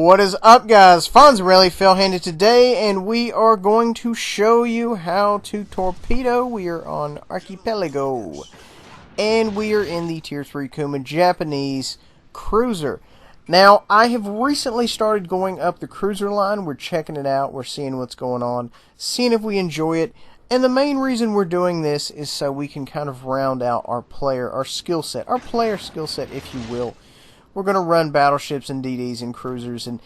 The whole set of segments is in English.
What is up, guys? Fonzarelli Phil-handed today, and we are going to show you how to torpedo. We are on Archipelago, and we are in the Tier 3 Kuma Japanese cruiser. Now, I have recently started going up the cruiser line. We're checking it out. We're seeing what's going on, seeing if we enjoy it. And the main reason we're doing this is so we can kind of round out our player skill set, if you will. We're going to run battleships and DDs and cruisers, and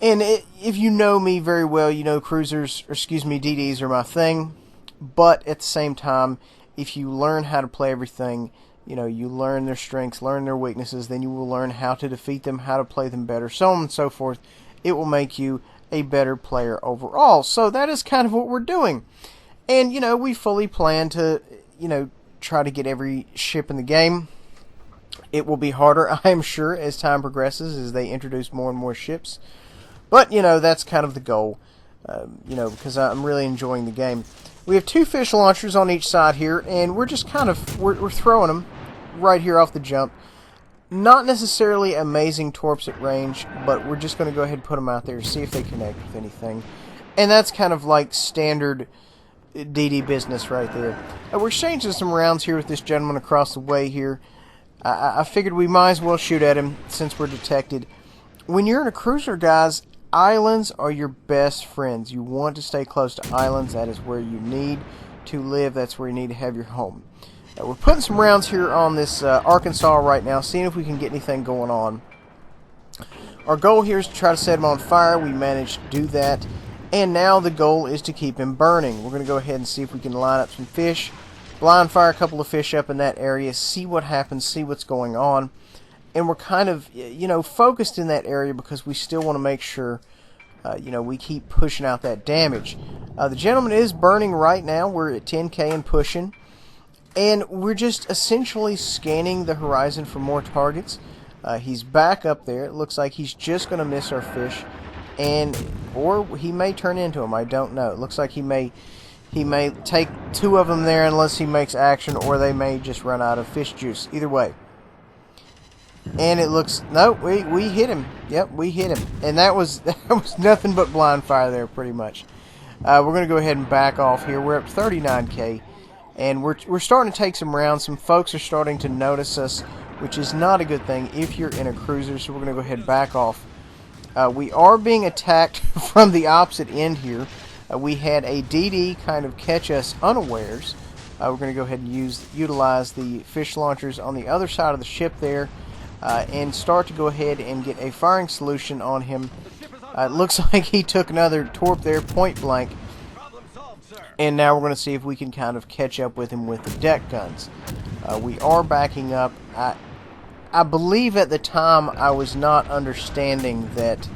if you know me very well, you know DDs are my thing. But at the same time, if you learn how to play everything, you learn their strengths, learn their weaknesses, then you will learn how to defeat them, how to play them better, so on and so forth. It will make you a better player overall. So that is kind of what we're doing. And, we fully plan to, try to get every ship in the game. It will be harder, I am sure, as time progresses, as they introduce more and more ships. But, that's kind of the goal, because I'm really enjoying the game. We have 2 fish launchers on each side here, and we're just we're throwing them right here off the jump. Not necessarily amazing torps at range, but we're just going to go ahead and put them out there to see if they connect with anything. And that's kind of like standard DD business right there. We're exchanging some rounds here with this gentleman across the way here. I figured we might as well shoot at him since we're detected. When you're in a cruiser, guys, islands are your best friends. You want to stay close to islands. That is where you need to live. That's where you need to have your home. We're putting some rounds here on this Arkansas right now, seeing if we can get anything going on. Our goal here is to try to set him on fire. We managed to do that. And now the goal is to keep him burning. We're going to go ahead and see if we can line up some fish. Blind fire a couple of fish up in that area, see what happens, see what's going on. And we're kind of, focused in that area because we still want to make sure, we keep pushing out that damage. The gentleman is burning right now. We're at 10K and pushing. And we're just essentially scanning the horizon for more targets. He's back up there. It looks like he's just going to miss our fish. Or he may turn into them. I don't know. It looks like he may take 2 of them there unless he makes action, or they may just run out of fish juice. Either way. And it looks... No, we hit him. Yep, we hit him. And that was nothing but blind fire there, pretty much. We're going to go ahead and back off here. We're up 39K. And we're starting to take some rounds. Some folks are starting to notice us, which is not a good thing if you're in a cruiser. So we're going to go ahead and back off. We are being attacked from the opposite end here. We had a DD kind of catch us unawares. We're going to go ahead and utilize the fish launchers on the other side of the ship there and start to go ahead and get a firing solution on him. It looks like he took another torp there, point blank. And now we're going to see if we can kind of catch up with him with the deck guns. We are backing up. I believe at the time I was not understanding that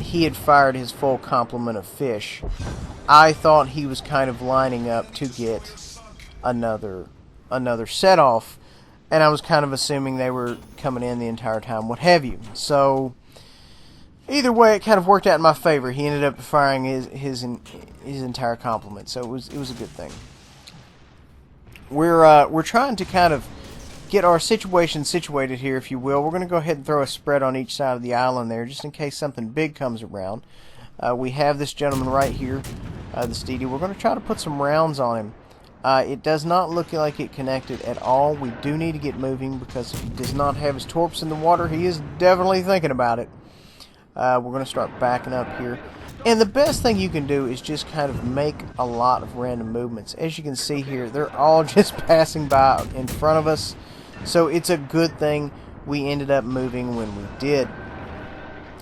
he had fired his full complement of fish. I thought he was kind of lining up to get another set off, and I was kind of assuming they were coming in the entire time, what have you. So either way, it kind of worked out in my favor. He ended up firing his entire complement, so it was a good thing. We're trying to kind of get our situation situated here, if you will. We're going to go ahead and throw a spread on each side of the island there, just in case something big comes around. We have this gentleman right here, this DD. We're going to try to put some rounds on him. It does not look like it connected at all. We do need to get moving, because if he does not have his torps in the water, he is definitely thinking about it. We're going to start backing up here. And the best thing you can do is just kind of make a lot of random movements. As you can see here, they're all just passing by in front of us. So it's a good thing we ended up moving when we did.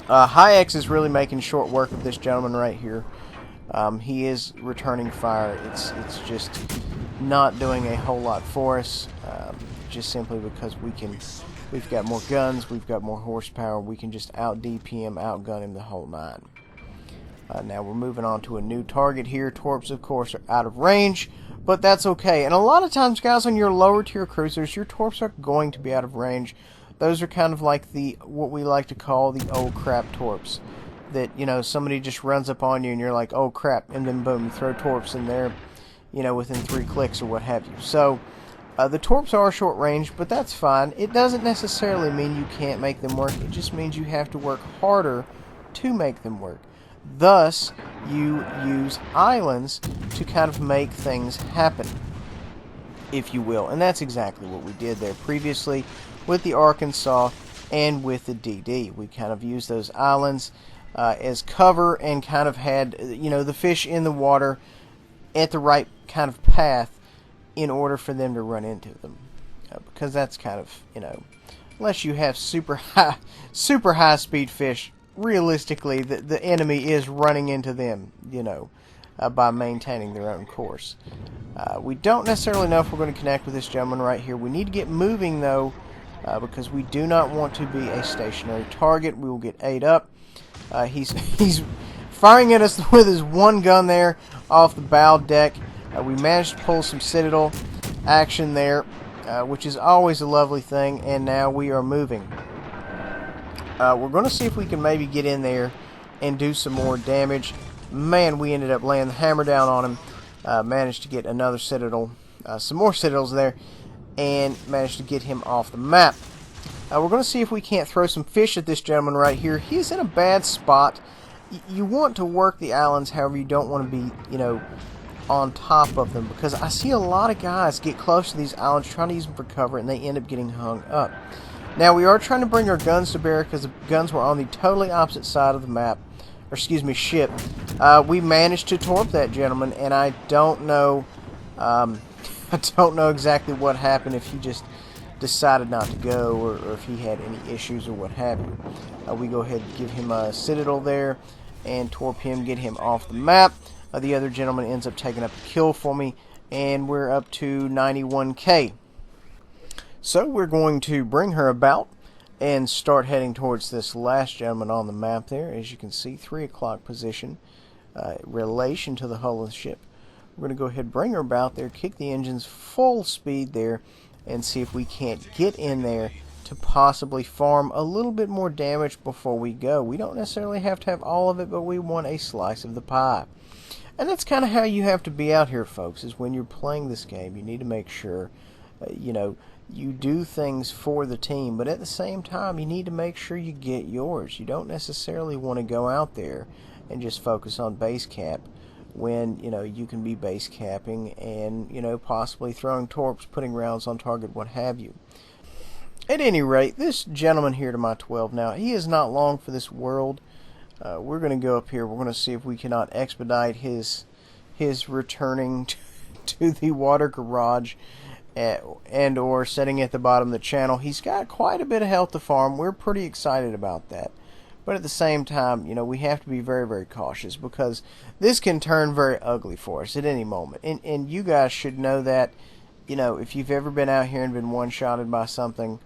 Hi-X is really making short work of this gentleman right here. He is returning fire. It's just not doing a whole lot for us, just simply because we've got more guns, we've got more horsepower, we can just out-DP him, outgun him the whole 9. Now we're moving on to a new target here. Torps, of course, are out of range, but that's okay. And a lot of times, guys, on your lower tier cruisers, your torps are going to be out of range. Those are kind of like what we like to call the old crap torps. That, somebody just runs up on you and you're like, oh crap, and then boom, you throw torps in there, within 3 clicks or what have you. So, the torps are short range, but that's fine. It doesn't necessarily mean you can't make them work. It just means you have to work harder to make them work. Thus, you use islands to kind of make things happen, if you will. And that's exactly what we did there previously with the Arkansas and with the DD. We kind of used those islands as cover and kind of had, you know, the fish in the water at the right kind of path in order for them to run into them. Because that's kind of, you know, unless you have super high speed fish, realistically the enemy is running into them, you know, by maintaining their own course. We don't necessarily know if we're going to connect with this gentleman right here. We need to get moving though, because we do not want to be a stationary target. We will get ate up. He's firing at us with his one gun there off the bow deck. We managed to pull some Citadel action there, which is always a lovely thing, and now we are moving. We're going to see if we can maybe get in there and do some more damage. Man, we ended up laying the hammer down on him. Managed to get another Citadel, some more Citadels there, and managed to get him off the map. We're going to see if we can't throw some fish at this gentleman right here. He's in a bad spot. You want to work the islands, however you don't want to be, you know, on top of them, because I see a lot of guys get close to these islands trying to use them for cover, and they end up getting hung up. Now, we are trying to bring our guns to bear because the guns were on the totally opposite side of the map, or excuse me, ship. We managed to torp that gentleman, and I don't know, I don't know exactly what happened, if he just decided not to go, or if he had any issues or what have you. We go ahead and give him a Citadel there and torp him, get him off the map. The other gentleman ends up taking up a kill for me, and we're up to 91k. So we're going to bring her about and start heading towards this last gentleman on the map there. As you can see, 3 o'clock position, relation to the hull of the ship. We're going to go ahead and bring her about there, kick the engines full speed there, and see if we can't get in there to possibly farm a little bit more damage before we go. We don't necessarily have to have all of it, but we want a slice of the pie. And that's kind of how you have to be out here, folks, is when you're playing this game, you need to make sure, you know, you do things for the team, but at the same time, you need to make sure you get yours. You don't necessarily want to go out there and just focus on base cap when, you know, you can be base capping and, you know, possibly throwing torps, putting rounds on target, what have you. At any rate, this gentleman here to my 12 now, he is not long for this world. We're going to go up here. We're going to see if we cannot expedite his returning to the water garage and or setting at the bottom of the channel. He's got quite a bit of health to farm. We're pretty excited about that. But at the same time, you know, we have to be very, very cautious because this can turn very ugly for us at any moment. And you guys should know that, you know, if you've ever been out here and been one-shotted by something,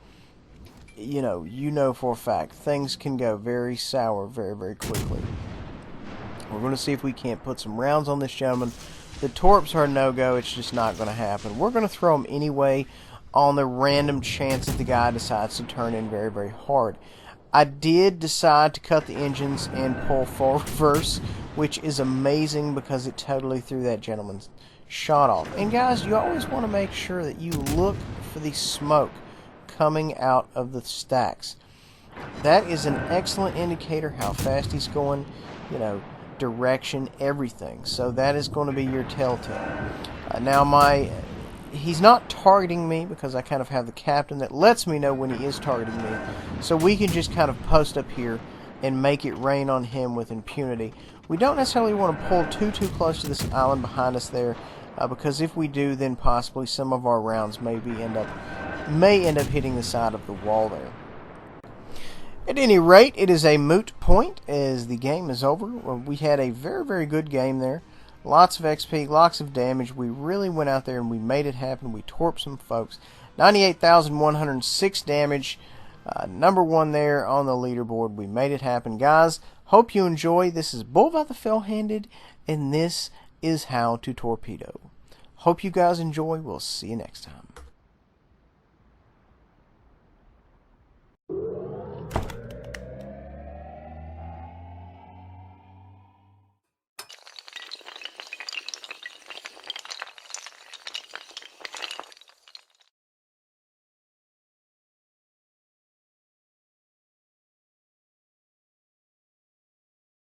you know for a fact things can go very sour very, very quickly. We're going to see if we can't put some rounds on this gentleman. The torps are a no-go. It's just not going to happen. We're going to throw them anyway on the random chance that the guy decides to turn in very, very hard. I did decide to cut the engines and pull full reverse, which is amazing because it totally threw that gentleman's shot off. And guys, you always want to make sure that you look for the smoke coming out of the stacks. That is an excellent indicator how fast he's going, you know, direction, everything. So that is going to be your telltale. Now he's not targeting me because I kind of have the captain that lets me know when he is targeting me. So we can just kind of post up here and make it rain on him with impunity. We don't necessarily want to pull too close to this island behind us there, because if we do, then possibly some of our rounds may end up hitting the side of the wall there. At any rate, it is a moot point as the game is over. We had a very, very good game there. Lots of XP, lots of damage. We really went out there and we made it happen. We torped some folks. 98,106 damage. Number 1 there on the leaderboard. We made it happen. Guys, hope you enjoy. This is Bullva the Fell-Handed, and this is How to Torpedo. Hope you guys enjoy. We'll see you next time.